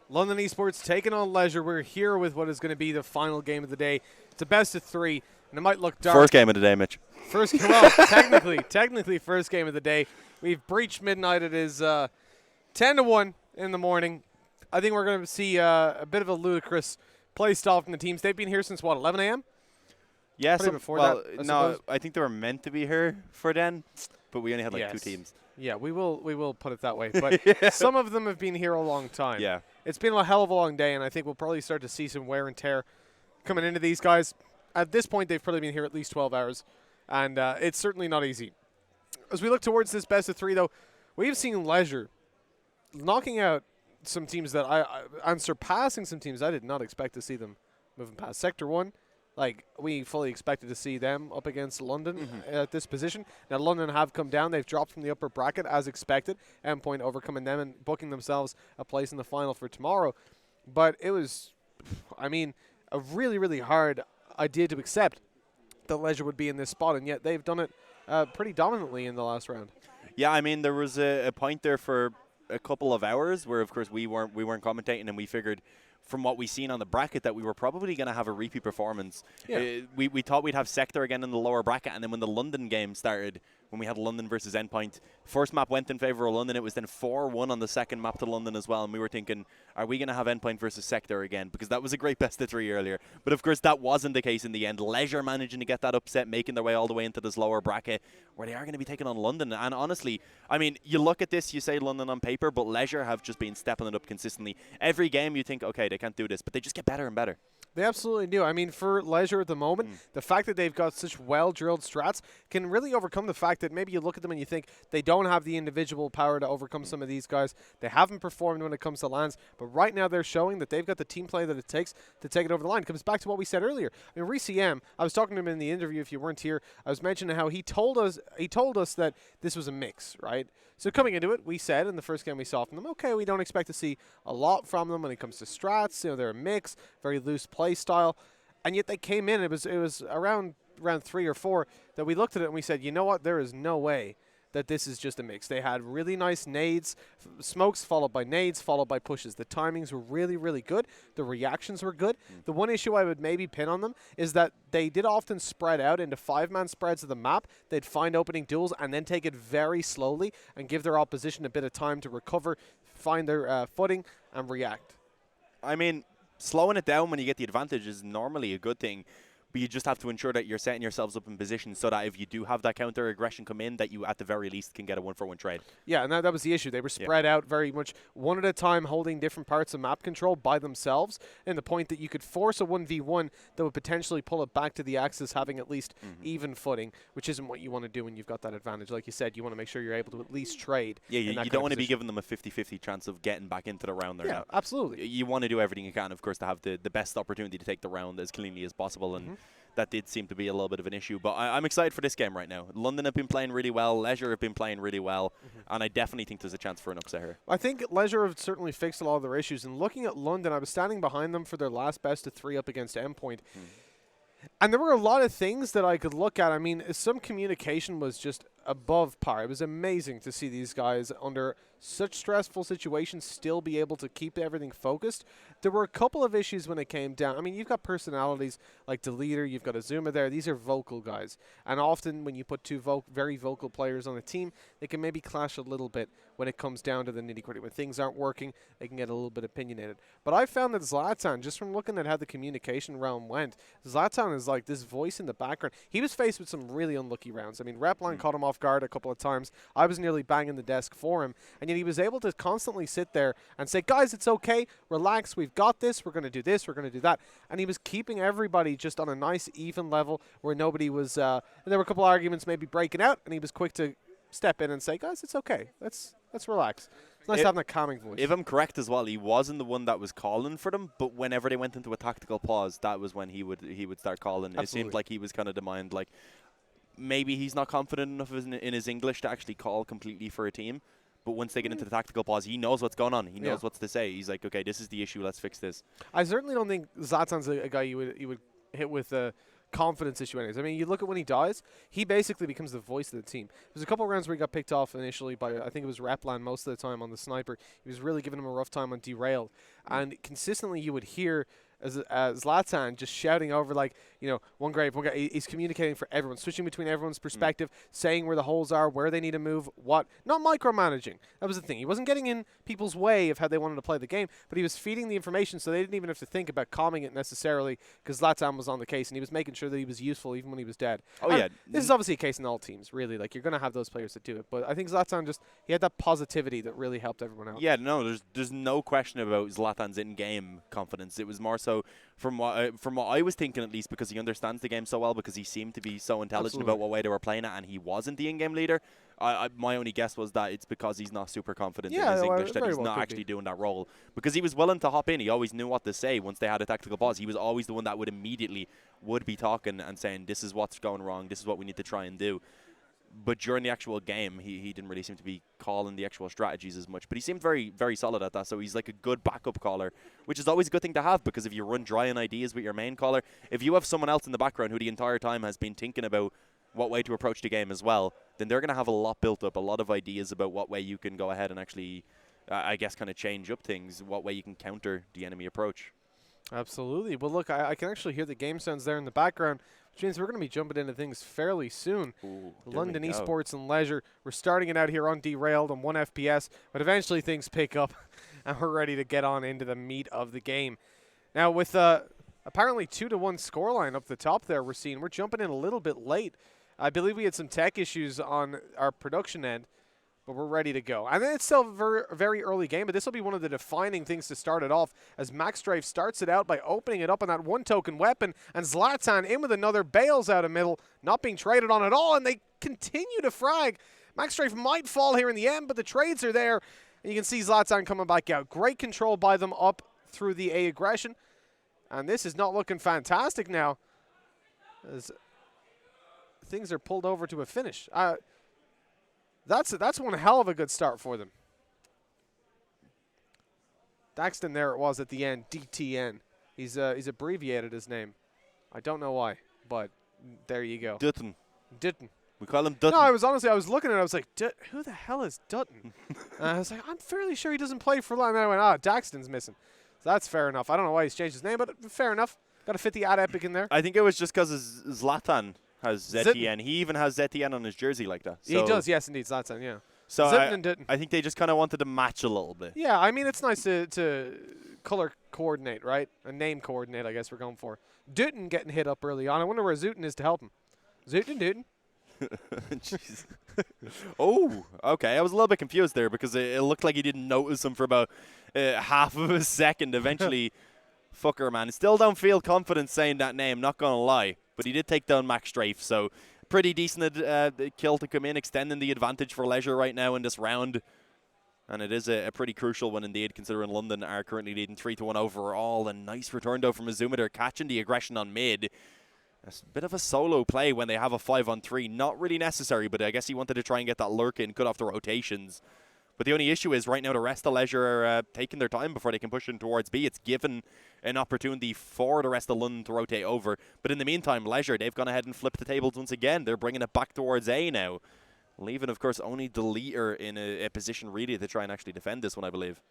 London Esports taking on Leisure. We're here with what is going to be the final game of the day. It's a best of 3, and it might look dark. First game of the day, Mitch. Well, technically first game of the day. We've breached midnight. It is 10-1 in the morning. I think we're going to see a bit of a ludicrous play style from the teams. They've been here since, what, 11 a.m.? Yeah, Well, I think they were meant to be here for then, but we only had like 2 teams. Yeah, we will put it that way. But some of them have been here a long time. Yeah. It's been a hell of a long day, and I think we'll probably start to see some wear and tear coming into these guys. At this point, they've probably been here at least 12 hours, and it's certainly not easy. As we look towards this best of 3, though, we've seen Leisure knocking out some teams that I'm surpassing some teams I did not expect to see them moving past. Sector 1, like, we fully expected to see them up against London at this position. Now, London have come down. They've dropped from the upper bracket as expected. Endpoint overcoming them and booking themselves a place in the final for tomorrow. But it was, I mean, a really, really hard idea to accept that Leisure would be in this spot, and yet they've done it pretty dominantly in the last round. Yeah, I mean, there was a point there for a couple of hours where, of course, we weren't commentating, and we figured from what we seen on the bracket that we were probably going to have a repeat performance. Yeah. We thought we'd have Sector again in the lower bracket, and then when the London game started, when we had London versus Endpoint, first map went in favor of London. It was then 4-1 on the second map to London as well, and we were thinking, are we going to have Endpoint versus Sector again? Because that was a great best of 3 earlier. But of course, that wasn't the case in the end. Leisure managing to get that upset, making their way all the way into this lower bracket, where they are going to be taking on London. And honestly, I mean, you look at this, you say London on paper, but Leisure have just been stepping it up consistently. Every game you think, okay, they can't do this, but they just get better and better. They absolutely do. I mean, for Leisure at the moment, the fact that they've got such well-drilled strats can really overcome the fact that maybe you look at them and you think they don't have the individual power to overcome some of these guys. They haven't performed when it comes to LANs, but right now they're showing that they've got the team play that it takes to take it over the line. It comes back to what we said earlier. I mean, Reece M, I was talking to him in the interview if you weren't here. I was mentioning how he told us that this was a mix, right? So coming into it, we said in the first game we saw from them, okay, we don't expect to see a lot from them when it comes to strats. You know, they're a mix, very loose play style. And yet they came in. It was around round 3 or 4 that we looked at it and we said, you know what? There is no way that this is just a mix. They had really nice nades, smokes followed by nades, followed by pushes. The timings were really, really good. The reactions were good. The one issue I would maybe pin on them is that they did often spread out into 5-man spreads of the map. They'd find opening duels and then take it very slowly and give their opposition a bit of time to recover, find their footing, and react. I mean, slowing it down when you get the advantage is normally a good thing, but you just have to ensure that you're setting yourselves up in position so that if you do have that counter aggression come in, that you at the very least can get a 1-for-1 trade. Yeah, and that was the issue. They were spread out very much one at a time, holding different parts of map control by themselves, and the point that you could force a 1v1 that would potentially pull it back to the axis, having at least even footing, which isn't what you want to do when you've got that advantage. Like you said, you want to make sure you're able to at least trade. Yeah, you don't want to be giving them a 50-50 chance of getting back into the round there. Yeah, absolutely. You want to do everything you can, of course, to have the best opportunity to take the round as cleanly as possible, and that did seem to be a little bit of an issue. But I'm excited for this game right now. London have been playing really well. Leisure have been playing really well. And I definitely think there's a chance for an upset here. I think Leisure have certainly fixed a lot of their issues. And looking at London, I was standing behind them for their last best of 3 up against Endpoint. And there were a lot of things that I could look at. I mean, some communication was just above par. It was amazing to see these guys under such stressful situations still be able to keep everything focused. There were a couple of issues when it came down. I mean, you've got personalities like the leader, you've got Azuma there. These are vocal guys. And often when you put 2 very vocal players on a team, they can maybe clash a little bit when it comes down to the nitty-gritty. When things aren't working, they can get a little bit opinionated. But I found that Zlatan, just from looking at how the communication realm went, Zlatan is like this voice in the background. He was faced with some really unlucky rounds. I mean, Repline caught him off guard a couple of times. I was nearly banging the desk for him. And yet he was able to constantly sit there and say, guys, it's okay. Relax. We've got this. We're going to do this. We're going to do that. And he was keeping everybody just on a nice, even level where nobody was and there were a couple of arguments maybe breaking out, and he was quick to step in and say, guys, it's okay. Let's relax. It's nice having a calming voice. If I'm correct as well, he wasn't the one that was calling for them, but whenever they went into a tactical pause, that was when he would start calling. Absolutely. It seemed like he was kind of the mind, like, maybe he's not confident enough in his English to actually call completely for a team. But once they get into the tactical pause, he knows what's going on. He knows what to say. He's like, okay, this is the issue. Let's fix this. I certainly don't think Zlatan's a guy you would hit with confidence issue anyways. I mean, you look at when he dies, he basically becomes the voice of the team. There's a couple of rounds where he got picked off initially by, I think it was LAN most of the time on the sniper. He was really giving him a rough time on Derailed. And consistently you would hear Zlatan just shouting over, like, you know, one guy. He's communicating for everyone, switching between everyone's perspective, saying where the holes are, where they need to move, what. Not micromanaging. That was the thing. He wasn't getting in people's way of how they wanted to play the game, but he was feeding the information so they didn't even have to think about calming it necessarily, because Zlatan was on the case and he was making sure that he was useful even when he was dead. Oh, and yeah. This is obviously a case in all teams, really. Like, you're going to have those players that do it, but I think Zlatan he had that positivity that really helped everyone out. Yeah, no, there's no question about Zlatan's in-game confidence. It was more so from what I was thinking, at least, because he understands the game so well, because he seemed to be so intelligent about what way they were playing it, and he wasn't the in-game leader. My only guess was that it's because he's not super confident in his English, that he's not actually doing that role. Because he was willing to hop in. He always knew what to say once they had a tactical pause. He was always the one that would be talking and saying, this is what's going wrong, this is what we need to try and do. But during the actual game, he didn't really seem to be calling the actual strategies as much. But he seemed very, very solid at that. So he's like a good backup caller, which is always a good thing to have, because if you run dry on ideas with your main caller, if you have someone else in the background who the entire time has been thinking about what way to approach the game as well, then they're going to have a lot built up, a lot of ideas about what way you can go ahead and actually, I guess, kind of change up things, what way you can counter the enemy approach. Absolutely. Well, look, I can actually hear the game sounds there in the background, which means we're going to be jumping into things fairly soon. Ooh, London Esports and Leisure. We're starting it out here on Derailed on 1 FPS, but eventually things pick up, and we're ready to get on into the meat of the game. Now, with apparently 2-1 scoreline up the top there, we're jumping in a little bit late. I believe we had some tech issues on our production end, but we're ready to go. And it's still a very early game, but this will be one of the defining things to start it off, as MaxStrafe starts it out by opening it up on that one-token weapon, and Zlatan in with another, bails out of middle, not being traded on at all, and they continue to frag. MaxStrafe might fall here in the end, but the trades are there, and you can see Zlatan coming back out. Great control by them up through the A aggression, and this is not looking fantastic now, as things are pulled over to a finish. That's one hell of a good start for them. Daxton, there it was at the end, DTN. He's abbreviated his name. I don't know why, but there you go. Dutton. Dutton. We call him Dutton. No, I was looking at it, I was like, who the hell is Dutton? And I was like, I'm fairly sure he doesn't play for LAN. And I went, Daxton's missing. So that's fair enough. I don't know why he's changed his name, but fair enough. Got to fit the ad epic in there. I think it was just because Zlatan has ZTN. He even has ZTN on his jersey like that. So he does, yes, indeed. Zlatan, yeah. So I think they just kind of wanted to match a little bit. Yeah, I mean, it's nice to color coordinate, right? A name coordinate, I guess we're going for. Dutton getting hit up early on. I wonder where Zooten is to help him. Zooten. Jeez. Oh, okay. I was a little bit confused there, because it looked like he didn't notice him for about half of a second. Eventually, fucker, man. Still don't feel confident saying that name, not going to lie. But he did take down MaxStrafe, so pretty decent kill to come in, extending the advantage for Leisure right now in this round. And it is a pretty crucial one indeed, considering London are currently leading 3-1 overall. A nice return, though, from Azuma. They're catching the aggression on mid. It's a bit of a solo play when they have a 5-on-3. Not really necessary, but I guess he wanted to try and get that lurk in, cut off the rotations. But the only issue is right now the rest of Leisure are taking their time before they can push in towards B. It's given an opportunity for the rest of London to rotate over. But in the meantime, Leisure, they've gone ahead and flipped the tables once again. They're bringing it back towards A now. Leaving, of course, only Deleter in a position really to try and actually defend this one, I believe.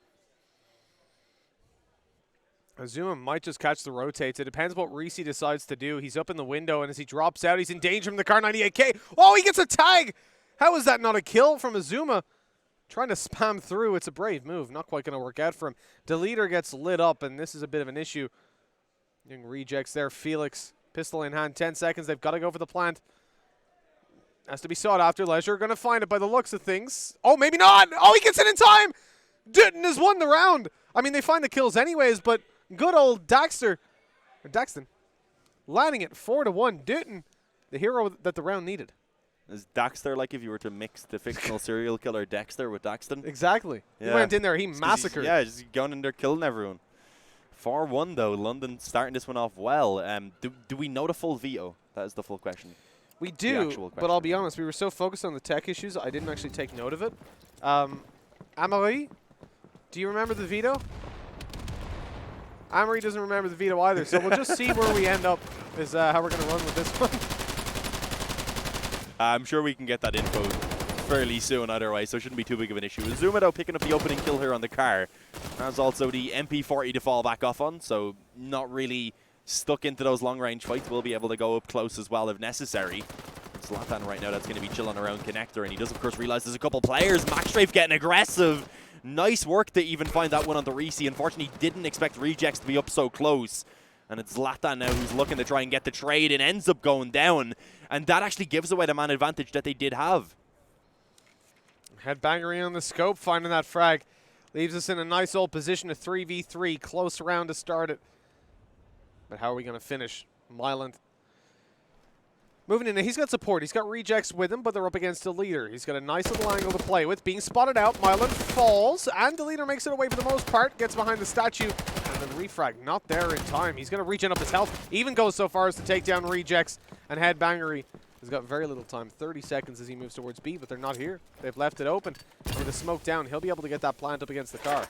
Azuma might just catch the rotates. It depends what Reese decides to do. He's up in the window, and as he drops out, he's in danger from the Car 98K. Oh, he gets a tag! How is that not a kill from Azuma? Trying to spam through. It's a brave move. Not quite going to work out for him. Deleter gets lit up, and this is a bit of an issue. Young rejects there. Felix, pistol in hand. 10 seconds. They've got to go for the plant. Has to be sought after. Leisure going to find it by the looks of things. Oh, maybe not. Oh, he gets it in time. Dutton has won the round. I mean, they find the kills anyways, but good old Daxton landing it 4-1. Dutton, the hero that the round needed. Is Daxter like if you were to mix the fictional serial killer Dexter with Daxton? Exactly. Yeah. He went in there, he massacred. Yeah, just going in there killing everyone. 4-1 though, London starting this one off well. Do we know the full veto? That is the full question. We do, but I'll be honest, we were so focused on the tech issues, I didn't actually take note of it. Amaury, do you remember the veto? Amaury doesn't remember the veto either, so we'll just see where we end up is how we're going to run with this one. I'm sure we can get that info fairly soon either way, so it shouldn't be too big of an issue. Azuma, though, picking up the opening kill here on the car. Has also the MP40 to fall back off on, so not really stuck into those long-range fights. Will be able to go up close as well if necessary. Zlatan right now, that's going to be chilling around connector, and he does, of course, realize there's a couple players. Maxstrafe getting aggressive. Nice work to even find that one on the Reese. Unfortunately, didn't expect Rejects to be up so close. And it's Zlatan now who's looking to try and get the trade and ends up going down. And that actually gives away the man advantage that they did have. Headbangery on the scope, finding that frag. Leaves us in a nice old position, a 3v3. Close round to start it. But how are we going to finish? Myland moving in. He's got support. He's got Rejects with him, but they're up against a leader. He's got a nice little angle to play with. Being spotted out. Myland falls, and the leader makes it away for the most part. Gets behind the statue, and then refrag not there in time. He's going to regen up his health. Even goes so far as to take down Rejects, and Headbangery has got very little time. 30 seconds as he moves towards B, but they're not here. They've left it open. And with the smoke down, he'll be able to get that plant up against the car.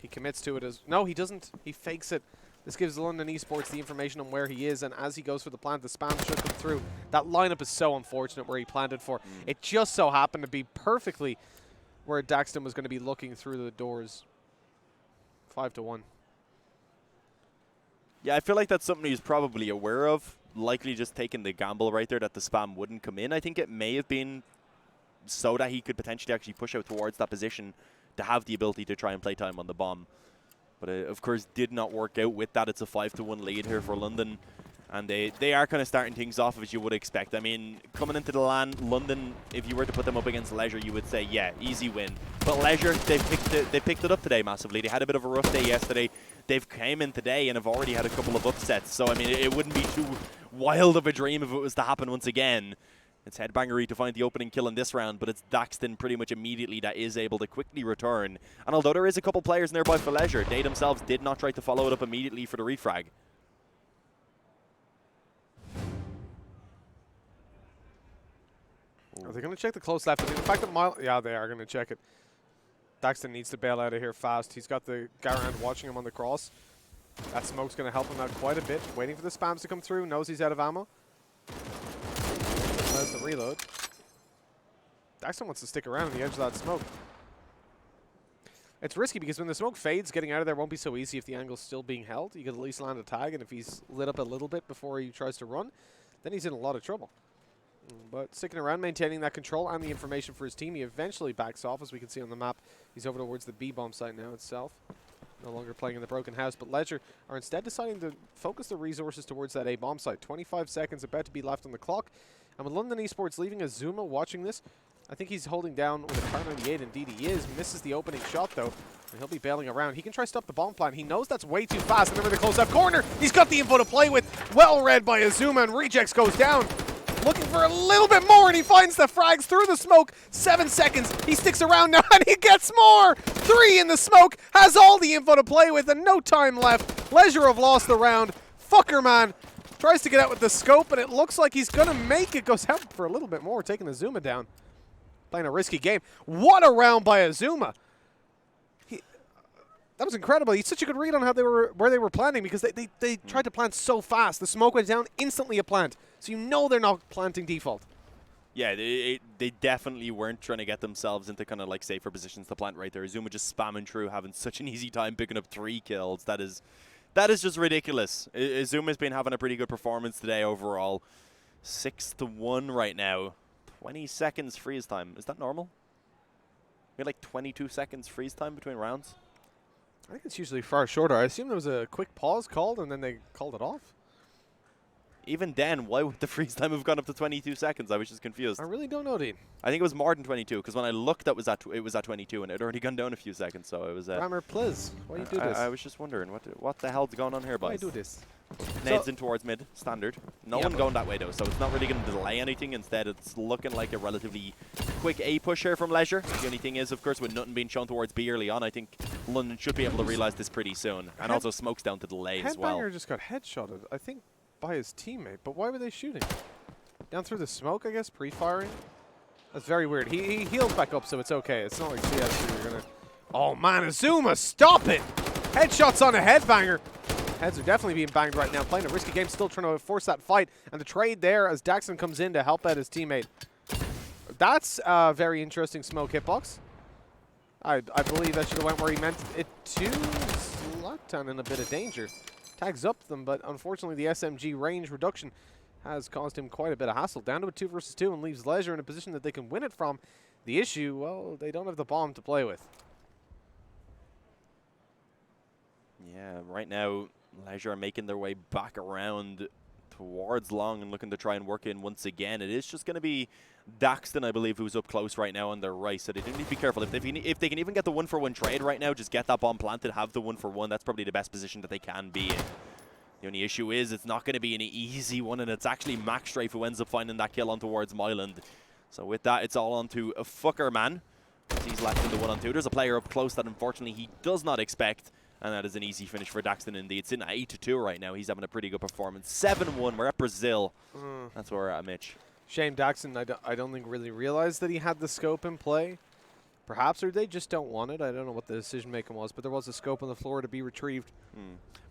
He commits to it as... No, he doesn't. He fakes it. This gives London Esports the information on where he is, and as he goes for the plant, the spam should come through. That lineup is so unfortunate where he planted for. It just so happened to be perfectly where Daxton was going to be looking through the doors. 5-1. Yeah, I feel like that's something he's probably aware of. Likely just taking the gamble right there that the spam wouldn't come in. I think it may have been so that he could potentially actually push out towards that position to have the ability to try and play time on the bomb. But of course, did not work out with that. It's a 5-1 lead here for London. And they are kind of starting things off as you would expect. I mean, coming into the LAN, London, if you were to put them up against Leisure, you would say, yeah, easy win. But Leisure, they picked it up today massively. They had a bit of a rough day yesterday. They've came in today and have already had a couple of upsets. So, I mean, it wouldn't be too wild of a dream if it was to happen once again. It's Headbangery to find the opening kill in this round, but it's Daxton pretty much immediately that is able to quickly return. And although there is a couple players nearby for Leisure, they themselves did not try to follow it up immediately for the refrag. Are they going to check the close left? I mean, the fact that yeah, they are going to check it. Daxton needs to bail out of here fast. He's got the Garand watching him on the cross. That smoke's going to help him out quite a bit. Waiting for the spams to come through. Knows he's out of ammo. There's the reload. Daxton wants to stick around on the edge of that smoke. It's risky because when the smoke fades, getting out of there won't be so easy if the angle's still being held. You could at least land a tag, and if he's lit up a little bit before he tries to run, then he's in a lot of trouble. But sticking around, maintaining that control and the information for his team, he eventually backs off, as we can see on the map. He's over towards the B-bomb site now itself. No longer playing in the broken house, but Leisure are instead deciding to focus their resources towards that A-bomb site. 25 seconds about to be left on the clock. And with London Esports leaving Azuma watching this, I think he's holding down with a car 98. Indeed he is. Misses the opening shot though, and he'll be bailing around. He can try stop the bomb plan. He knows that's way too fast. And then with the close-up corner, he's got the info to play with. Well read by Azuma, and Rejects goes down. Looking for a little bit more, and he finds the frags through the smoke. 7 seconds. He sticks around now, and he gets more. 3 in the smoke. Has all the info to play with, and no time left. Leisure have lost the round. Fucker man tries to get out with the scope, and it looks like he's going to make it. Goes out for a little bit more, taking Azuma down. Playing a risky game. What a round by Azuma. That was incredible. He's such a good read on how where they were planting, because they tried to plant so fast. The smoke went down, instantly a plant. So you know they're not planting default. Yeah, they definitely weren't trying to get themselves into kind of like safer positions to plant right there. Azuma just spamming through, having such an easy time picking up 3 kills. That is just ridiculous. Azuma's been having a pretty good performance today overall. 6-1 right now. 20 seconds freeze time. Is that normal? We had like 22 seconds freeze time between rounds. I think it's usually far shorter. I assume there was a quick pause called and then they called it off. Even then, why would the freeze time have gone up to 22 seconds? I was just confused. I really don't know, Dean. I think it was more than 22, because when I looked, it was at 22, and it had already gone down a few seconds. So it was. Grammar, please. Why do you do this? I was just wondering what the hell's going on here, boys. Why do this? Nades in towards mid, standard. No one going that way though, so it's not really going to delay anything. Instead, it's looking like a relatively quick A push here from Leisure. The only thing is, of course, with nothing being shown towards B early on, I think London should be able to realize this pretty soon. And also smokes down to delay as well. Headbanger just got headshotted, I think, by his teammate. But why were they shooting? Down through the smoke, I guess, pre-firing? That's very weird. He healed back up, so it's okay. It's not like CS2 you're going to... Oh, man, Azuma, stop it! Headshots on a Headbanger. Heads are definitely being banged right now. Playing a risky game, still trying to force that fight. And the trade there as Daxon comes in to help out his teammate. That's a very interesting smoke hitbox. I believe that should have went where he meant it to. Zlatan in a bit of danger. Tags up them, but unfortunately the SMG range reduction has caused him quite a bit of hassle. Down to a 2 versus 2 and leaves Leisure in a position that they can win it from. The issue, well, they don't have the bomb to play with. Yeah, right now Leisure are making their way back around towards long and looking to try and work in once again. It is just going to be Daxton, I believe, who's up close right now on their right, so they do need to be careful. If they can even get the 1-for-1 trade right now, just get that bomb planted, have the 1-for-1. That's probably the best position that they can be in. The only issue is it's not going to be an easy one, and it's actually Max Strafe who ends up finding that kill on towards Myland. So with that, it's all on to a fucker man. He's left in the 1-on-2. There's a player up close that unfortunately he does not expect. And that is an easy finish for Daxton indeed. It's in 8-2 right now. He's having a pretty good performance. 7-1. We're at Brazil. That's where we're at, Mitch. Shame Daxton, I don't think really realized that he had the scope in play. Perhaps, or they just don't want it. I don't know what the decision making was, but there was a scope on the floor to be retrieved.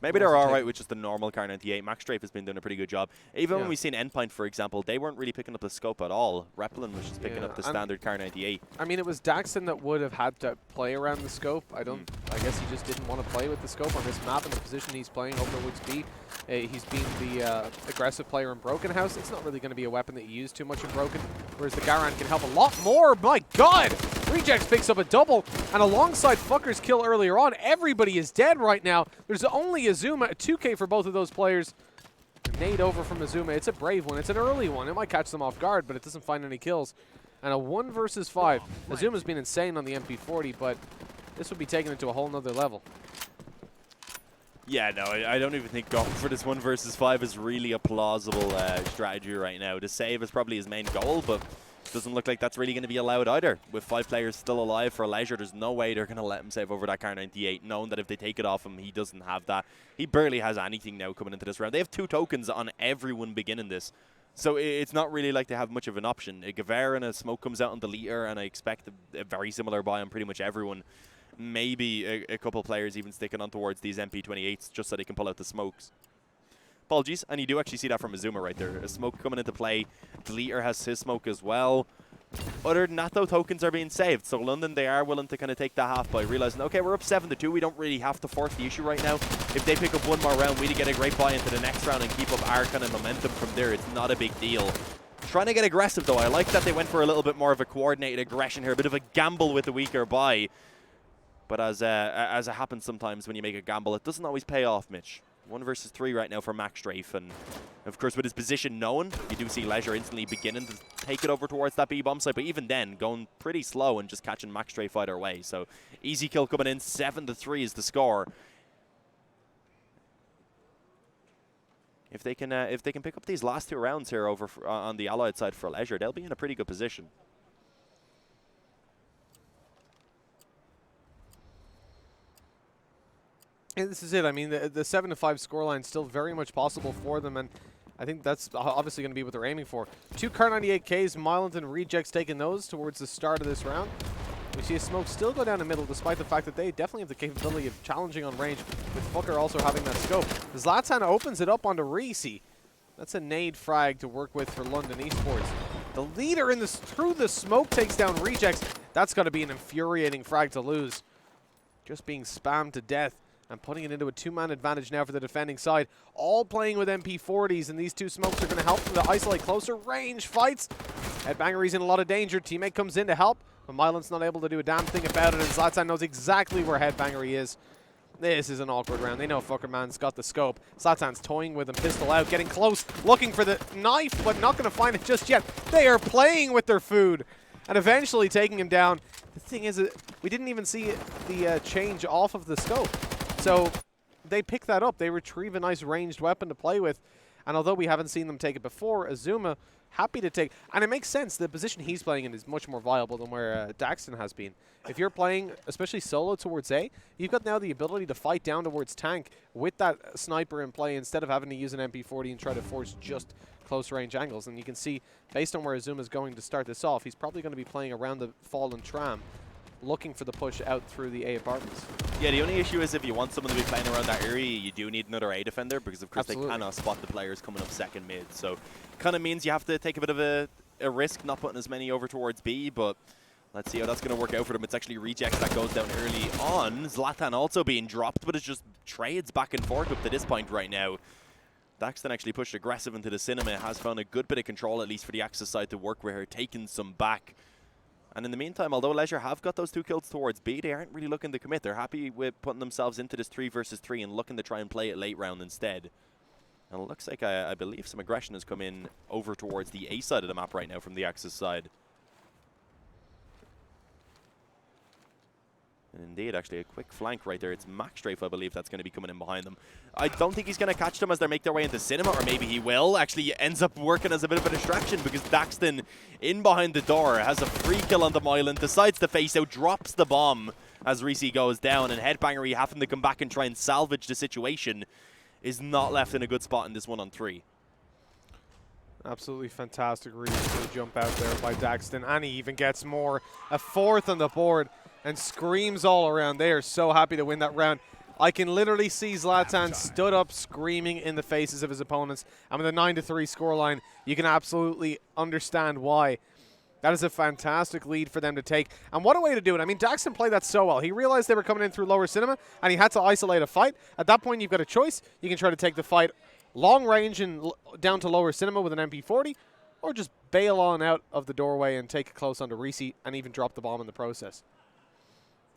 Maybe they're all right with just the normal Car 98. Max Strafe has been doing a pretty good job. Even when we've seen Endpoint, for example, they weren't really picking up the scope at all. Replin was just picking up the standard Car 98. I mean, it was Daxton that would have had to play around the scope. I guess he just didn't want to play with the scope on this map and the position he's playing over Woods B. He's been the aggressive player in Broken House. It's not really going to be a weapon that you use too much in Broken, whereas the Garand can help a lot more. My God! Rejects picks up a double, and alongside Fucker's kill earlier on, everybody is dead right now. There's only Azuma, a 2K for both of those players. A nade over from Azuma. It's a brave one. It's an early one. It might catch them off guard, but it doesn't find any kills. And a 1 versus 5. Azuma's been insane on the MP40, but this would be taking it to a whole nother level. Yeah, no, I don't even think going for this 1 versus 5 is really a plausible strategy right now. The save is probably his main goal, but doesn't look like that's really going to be allowed either. With 5 players still alive for Leisure, there's no way they're going to let him save over that Car 98, knowing that if they take it off him, he doesn't have that. He barely has anything now coming into this round. They have 2 tokens on everyone beginning this. So it's not really like they have much of an option. A Gavera and a smoke comes out on the leader, and I expect a very similar buy on pretty much everyone. Maybe a couple players even sticking on towards these MP28s just so they can pull out the smokes. Apologies, and you do actually see that from Azuma right there. A smoke coming into play. Deleter has his smoke as well. Other than that, though, tokens are being saved. So London, they are willing to kind of take that half by realizing, okay, we're up 7-2. We don't really have to force the issue right now. If they pick up one more round, we get a great buy into the next round and keep up our kind of momentum from there. It's not a big deal. Trying to get aggressive, though. I like that they went for a little bit more of a coordinated aggression here. A bit of a gamble with the weaker buy. But as it happens sometimes when you make a gamble, it doesn't always pay off, Mitch. 1 versus 3 right now for Max Strafe, and of course with his position known, you do see Leisure instantly beginning to take it over towards that B-bomb site, but even then, going pretty slow and just catching Max Strafe either way. So easy kill coming in, 7-3 is the score. If they can pick up these last 2 rounds here over on the Allied side for Leisure, they'll be in a pretty good position. And this is it. I mean, the 7-5 scoreline is still very much possible for them, and I think that's obviously going to be what they're aiming for. 2 Car 98Ks, Myland and Rejects taking those towards the start of this round. We see a smoke still go down the middle, despite the fact that they definitely have the capability of challenging on range, with Fucker also having that scope. Zlatan opens it up onto Reese. That's a nade frag to work with for London Esports. The leader through the smoke takes down Rejects. That's got to be an infuriating frag to lose. Just being spammed to death. And putting it into a 2-man advantage now for the defending side. All playing with MP40s, and these 2 smokes are going to help them to isolate closer range fights. Headbangery's in a lot of danger. Teammate comes in to help, but Myland's not able to do a damn thing about it, and Zlatan knows exactly where Headbangery is. This is an awkward round. They know Fuckerman's got the scope. Zlatan's toying with him, pistol out, getting close, looking for the knife, but not going to find it just yet. They are playing with their food, and eventually taking him down. The thing is, we didn't even see the change off of the scope. So they pick that up. They retrieve a nice ranged weapon to play with. And although we haven't seen them take it before, Azuma happy to take. And it makes sense. The position he's playing in is much more viable than where Daxton has been. If you're playing, especially solo towards A, you've got now the ability to fight down towards tank with that sniper in play instead of having to use an MP40 and try to force just close range angles. And you can see, based on where Azuma's going to start this off, he's probably going to be playing around the fallen tram. looking for the push out through the A apartments. Yeah, the only issue is if you want someone to be playing around that area, you do need another A defender because, of course, Absolutely. they cannot spot the players coming up second mid. So kind of means you have to take a bit of a risk not putting as many over towards B, but let's see how that's going to work out for them. It's actually Rejects that goes down early on. Zlatan also being dropped, but it's just trades back and forth up to this point right now. Daxton actually pushed aggressive into the cinema, has found a good bit of control, at least for the Axis side, to work with her, taking some back. And in the meantime, although Leisure have got those 2 kills towards B, they aren't really looking to commit. They're happy with putting themselves into this 3 versus 3 and looking to try and play it late round instead. And it looks like, I believe, some aggression has come in over towards the A side of the map right now from the Axis side. And indeed, actually, a quick flank right there. It's Max Strafe, I believe, that's going to be coming in behind them. I don't think he's going to catch them as they make their way into Cinema, or maybe he will. Actually, ends up working as a bit of a distraction because Daxton, in behind the door, has a free kill on the Mylan, decides to face out, drops the bomb as Reese goes down, and Headbangery having to come back and try and salvage the situation is not left in a good spot in this 1-on-3. Absolutely fantastic read for the jump out there by Daxton, and he even gets more. A 4th on the board. And screams all around. They are so happy to win that round. I can literally see Zlatan stood up screaming in the faces of his opponents. And with a 9-3 scoreline, you can absolutely understand why. That is a fantastic lead for them to take. And what a way to do it. I mean, Daxton played that so well. He realized they were coming in through lower cinema, and he had to isolate a fight. At that point, you've got a choice. You can try to take the fight long range and down to lower cinema with an MP40, or just bail on out of the doorway and take it close onto Reese and even drop the bomb in the process.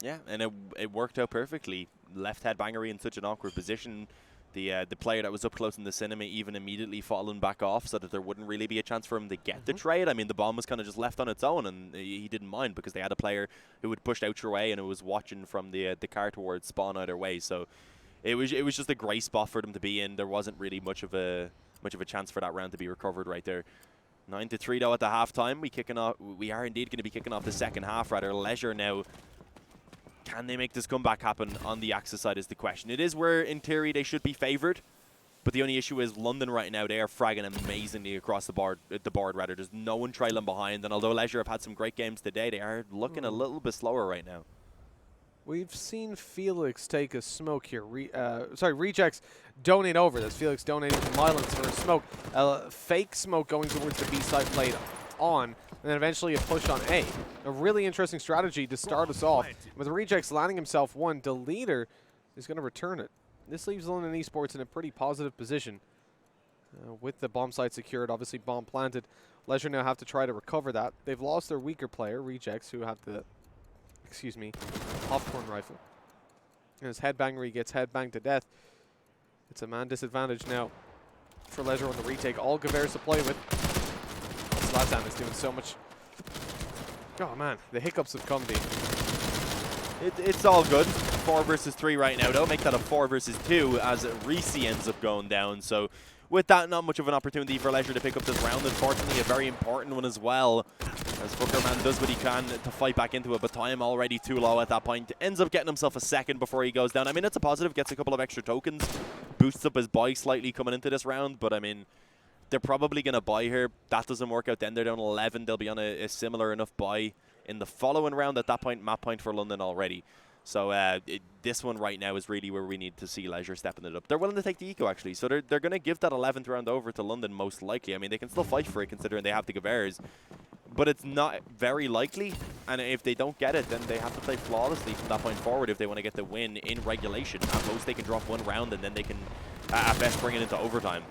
Yeah, and it worked out perfectly. Left Headbangery in such an awkward position. The player that was up close in the cinema even immediately fallen back off so that there wouldn't really be a chance for him to get the trade. I mean, the bomb was kind of just left on its own, and he didn't mind because they had a player who had pushed out your way and who was watching from the car towards spawn either way. So it was just a great spot for them to be in. There wasn't really much of a chance for that round to be recovered right there. 9-3 though at the halftime. We are indeed going to be kicking off the second half rather. Leisure now. Can they make this comeback happen on the Axis side is the question. It is where, in theory, they should be favoured. But the only issue is London right now, they are fragging amazingly across the board. There's no one trailing behind. And although Leisure have had some great games today, they are looking a little bit slower right now. We've seen Felix take a smoke here. Rejects donate over this. Felix donating to Mylan for a smoke. Fake smoke going towards the B side played on, and then eventually a push on A. A really interesting strategy to start us off. With Rejects landing himself one, Deleter is going to return it. This leaves London Esports in a pretty positive position. With the bomb site secured, obviously bomb planted. Leisure now have to try to recover that. They've lost their weaker player, Rejects, who have the, popcorn rifle. And as Headbangery gets headbanged to death, it's a man disadvantage now for Leisure on the retake. All Gavers to play with. Zlatan is doing so much. Oh man, the hiccups have come, D. It's all good. 4 versus 3 right now, though. Make that a 4 versus 2 as Reese ends up going down. So with that, not much of an opportunity for Leisure to pick up this round. Unfortunately, a very important one as well. As Fuckerman does what he can to fight back into it, but time already too low at that point. Ends up getting himself a second before he goes down. I mean, it's a positive. Gets a couple of extra tokens. Boosts up his buy slightly coming into this round, but I mean, they're probably going to buy here. That doesn't work out then. They're down 11. They'll be on a similar enough buy in the following round. At that point, map point for London already. So this one right now is really where we need to see Leisure stepping it up. They're willing to take the eco, actually. So they're going to give that 11th round over to London, most likely. I mean, they can still fight for it, considering they have the Gavers. But it's not very likely. And if they don't get it, then they have to play flawlessly from that point forward if they want to get the win in regulation. At most, they can drop one round, and then they can, at best, bring it into overtime.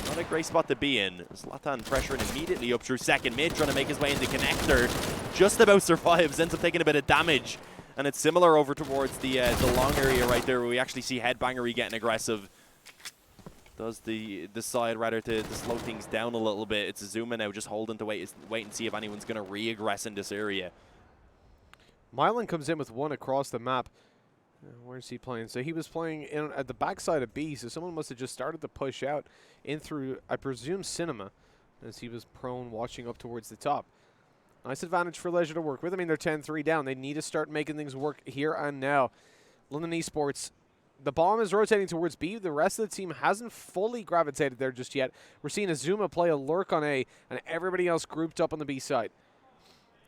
Not a great spot to be in. Zlatan pressuring immediately up through second mid, trying to make his way into connector. Just about survives, ends up taking a bit of damage. And it's similar over towards the long area right there, where we actually see Headbangery getting aggressive. Does decide rather to slow things down a little bit. It's Azuma now just holding to wait and see if anyone's going to re-aggress in this area. Mylan comes in with one across the map. Where's he playing? So he was playing in at the backside of B, so someone must have just started to push out in through, I presume, Cinema, as he was prone watching up towards the top. Nice advantage for Leisure to work with. I mean, they're 10-3 down. They need to start making things work here and now. London Esports, the bomb is rotating towards B. The rest of the team hasn't fully gravitated there just yet. We're seeing Azuma play a lurk on A, and everybody else grouped up on the B side.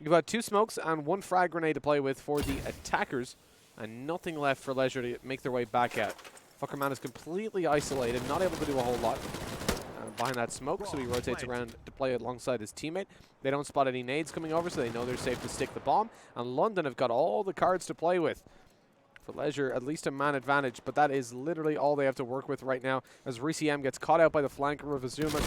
You've got 2 smokes and 1 frag grenade to play with for the attackers, and nothing left for Leisure to make their way back out. Fuckerman is completely isolated, not able to do a whole lot behind that smoke, so he rotates around to play alongside his teammate. They don't spot any nades coming over, so they know they're safe to stick the bomb. And London have got all the cards to play with. For Leisure, at least a man advantage, but that is literally all they have to work with right now, as RCM gets caught out by the flanker of Azuma,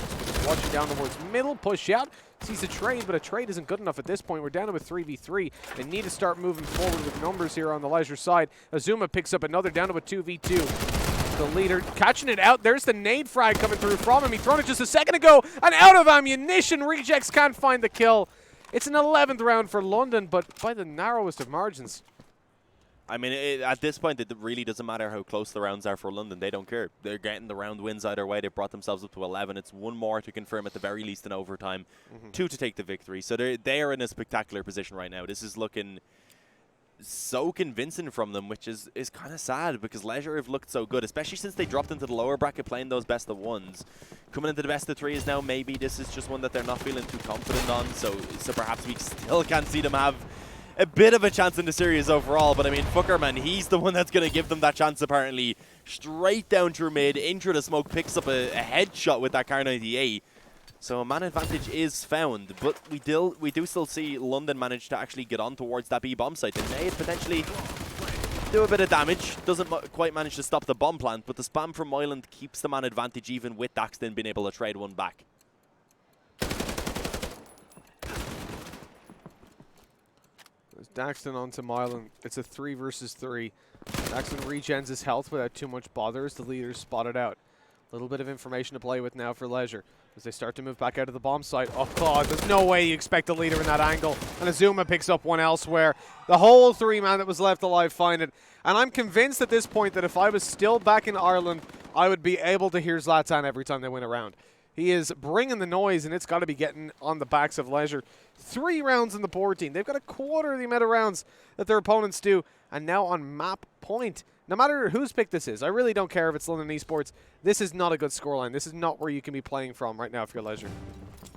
watching down towards middle, push out, sees a trade, but a trade isn't good enough at this point. We're down to a 3v3. They need to start moving forward with numbers here on the Leisure side. Azuma picks up another, down to a 2v2. The leader catching it out. There's the nade frag coming through from him. He thrown it just a second ago, and out of ammunition. Rejects can't find the kill. It's an 11th round for London, but by the narrowest of margins. I mean, at this point, it really doesn't matter how close the rounds are for London. They don't care. They're getting the round wins either way. They've brought themselves up to 11. It's 1 more to confirm at the very least in overtime, 2 to take the victory. So they are in a spectacular position right now. This is looking so convincing from them, which is kind of sad, because Leisure have looked so good, especially since they dropped into the lower bracket playing those best of 1s. Coming into the best of 3s now, maybe this is just one that they're not feeling too confident on, so perhaps we still can't see them have a bit of a chance in the series overall. But I mean, Fuckerman, he's the one that's going to give them that chance apparently. Straight down through mid, into the smoke, picks up a headshot with that Kar 98. So a man advantage is found, but we do still see London manage to actually get on towards that B bomb site. They may potentially do a bit of damage. Doesn't quite manage to stop the bomb plant, but the spam from Moyland keeps the man advantage even with Daxton being able to trade one back. There's Daxton onto Moyland. It's a 3 versus 3. Daxton regens his health without too much bother as the leaders spotted out. A little bit of information to play with now for Leisure as they start to move back out of the bomb site. Oh god, there's no way you expect a leader in that angle. And Azuma picks up one elsewhere. The whole 3-man that was left alive find it. And I'm convinced at this point that if I was still back in Ireland, I would be able to hear Zlatan every time they win a round. He is bringing the noise, and it's got to be getting on the backs of Leisure. 3 rounds in the 14. They've got a quarter of the amount of rounds that their opponents do. And now on map point, no matter whose pick this is, I really don't care if it's London Esports. This is not a good scoreline. This is not where you can be playing from right now if you're Leisure.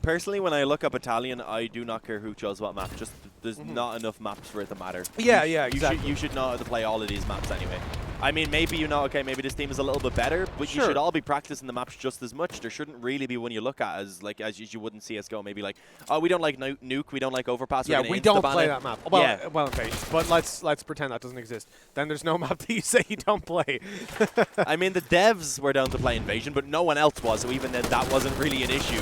Personally, when I look up Italian, I do not care who chose what map. Just there's not enough maps for it to matter. Yeah, exactly. You should know how to play all of these maps anyway. I mean, maybe you know, okay, maybe this team is a little bit better, but you should all be practicing the maps just as much. There shouldn't really be one you look at as you would in CSGO. Maybe like, oh, we don't like Nuke, we don't like Overpass. Yeah, we don't play that map. Well, yeah. Well, Invasion. But let's pretend that doesn't exist. Then there's no map that you say you don't play. I mean, the devs were down to play Invasion, but no one else was, so even then that wasn't really an issue.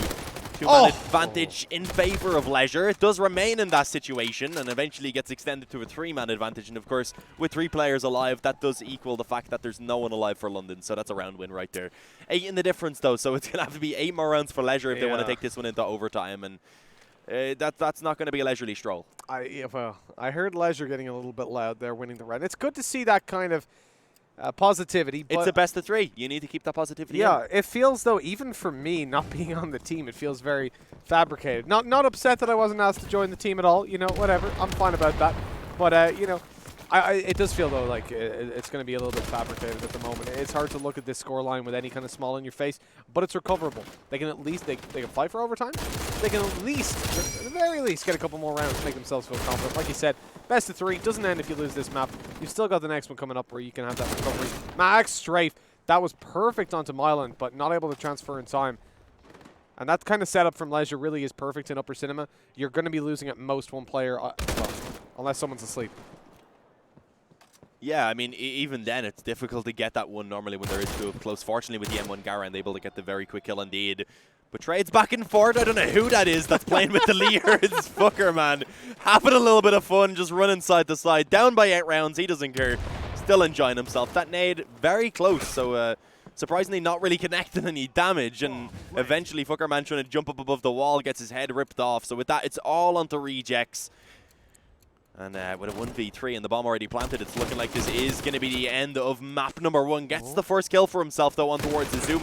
2-man advantage in favor of Leisure. It does remain in that situation and eventually gets extended to a 3-man advantage. And of course, with 3 players alive, that does equal the fact that there's no one alive for London. So that's a round win right there. 8 in the difference though, so it's going to have to be 8 more rounds for Leisure if they want to take this one into overtime. And that's not going to be a leisurely stroll. I heard Leisure getting a little bit loud there, winning the round. It's good to see that kind of positivity. But it's a best of 3. You need to keep that positivity. Yeah, it feels though, even for me, not being on the team, it feels very fabricated. Not upset that I wasn't asked to join the team at all. You know, whatever. I'm fine about that. But you know, it does feel though like it's going to be a little bit fabricated at the moment. It's hard to look at this scoreline with any kind of smile on your face, but it's recoverable. They can at least they can fight for overtime. They can at least, at the very least, get a couple more rounds to make themselves feel confident. Like you said, best of 3 doesn't end if you lose this map. You've still got the next one coming up where you can have that recovery. Max Strafe, that was perfect onto Myland, but not able to transfer in time. And that kind of setup from Leisure really is perfect in Upper Cinema. You're going to be losing at most 1 player, well, unless someone's asleep. Yeah, I mean, even then, it's difficult to get that one normally when there is 2 up close. Fortunately, with the M1 Gara, and able to get the very quick kill indeed. But trades back and forth. I don't know who that is that's playing with the leaders. Fuckerman. Having a little bit of fun, just running side to side. Down by 8 rounds. He doesn't care. Still enjoying himself. That nade, very close. So, surprisingly not really connecting any damage. And eventually, Fuckerman trying to jump up above the wall, gets his head ripped off. So with that, it's all onto rejects. And with a 1v3 and the bomb already planted, it's looking like this is going to be the end of map number 1. Gets the first kill for himself, though, on towards the Zoom.